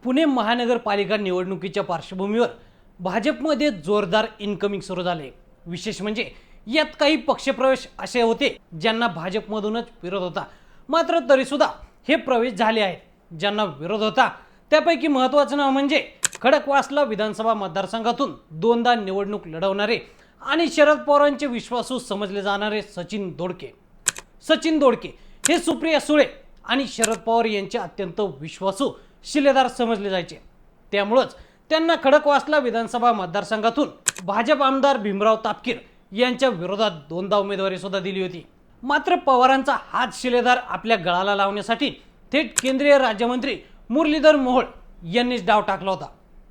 पुणे महानगरपालिका निवडणुकीच्या पार्श्वभूमीवर भाजपमध्ये जोरदार इनकमिंग सुरू झाले। विशेष म्हणजे यात काही पक्षप्रवेश असे होते ज्यांना भाजपमधूनच विरोध होता, मात्र तरी सुद्धा हे प्रवेश झाले आहेत। ज्यांना विरोध होता त्यापैकी महत्त्वाचं नाव म्हणजे खडकवासला विधानसभा मतदारसंघातून दोनदा निवडणूक लढवणारे आणि शरद पवारांचे विश्वासू समजले जाणारे सचिन दोडके। सचिन दोडके हे सुप्रिया सुळे आणि शरद पवार यांचे अत्यंत विश्वासू शिलेदार समजले जायचे। त्यामुळेच त्यांना खडकवासला विधानसभा मतदारसंघातून भाजप आमदार भीमराव तापकीर यांच्या विरोधात दोनदा उमेदवारी सुद्धा दिली होती। मात्र पवारांचा हात शिलेदार आपल्या गळाला लावण्यासाठी थेट केंद्रीय राज्यमंत्री मुरलीधर मोहोळ यांनीच डाव टाकला होता।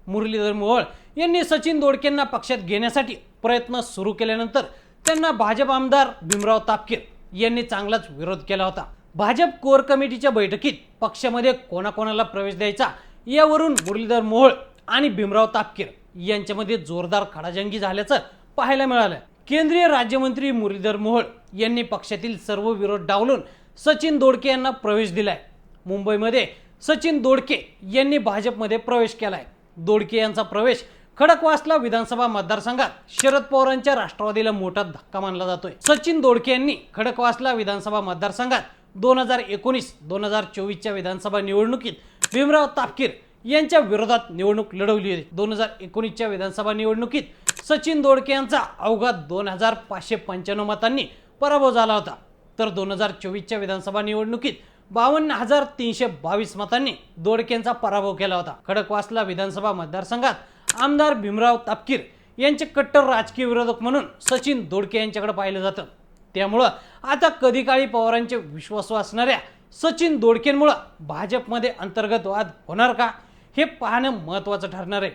मुरलीधर मोहोळ यांनी सचिन दोडकेंना पक्षात घेण्यासाठी प्रयत्न सुरू केल्यानंतर त्यांना भाजप आमदार भीमराव तापकीर यांनी चांगलाच विरोध केला होता। भाजप कोर कमिटीच्या बैठकीत पक्षामध्ये कोणाकोणाला प्रवेश द्यायचा यावरून मुरलीधर मोहोळ आणि भीमराव तापकीर यांच्यामध्ये जोरदार खडाजंगी झाल्याचं पाहायला मिळालं। केंद्रीय राज्यमंत्री मुरलीधर मोहोळ यांनी पक्षातील सर्व विरोध डावलून सचिन दोडके यांना प्रवेश दिलाय। मुंबईमध्ये सचिन दोडके यांनी भाजपमध्ये प्रवेश केलाय। दोडके यांचा प्रवेश खडकवासला विधानसभा मतदारसंघात शरद पवारांच्या राष्ट्रवादीला मोठा धक्का मानला जातोय। सचिन दोडके यांनी खडकवासला विधानसभा मतदारसंघात 2019-2024 च्या विधानसभा निवडणुकीत भीमराव तापकीर यांच्या विरोधात निवडणूक लढवली होती। 2019 च्या विधानसभा निवडणुकीत सचिन दोडके यांचा अवघा 2595 मतांनी पराभव झाला होता, तर 2024 च्या विधानसभा निवडणुकीत 52,322 मतांनी दोडकेंचा पराभव केला होता। खडकवासला विधानसभा मतदारसंघात आमदार भीमराव तापकीर यांचे कट्टर राजकीय विरोधक म्हणून सचिन दोडके यांच्याकडे पाहिलं जातं। त्यामुळं आता कधी काळी पवारांचे विश्वासू असणाऱ्या सचिन दोडकेंमुळे भाजपमध्ये अंतर्गत वाद होणार का, हे पाहणं महत्त्वाचं ठरणार आहे।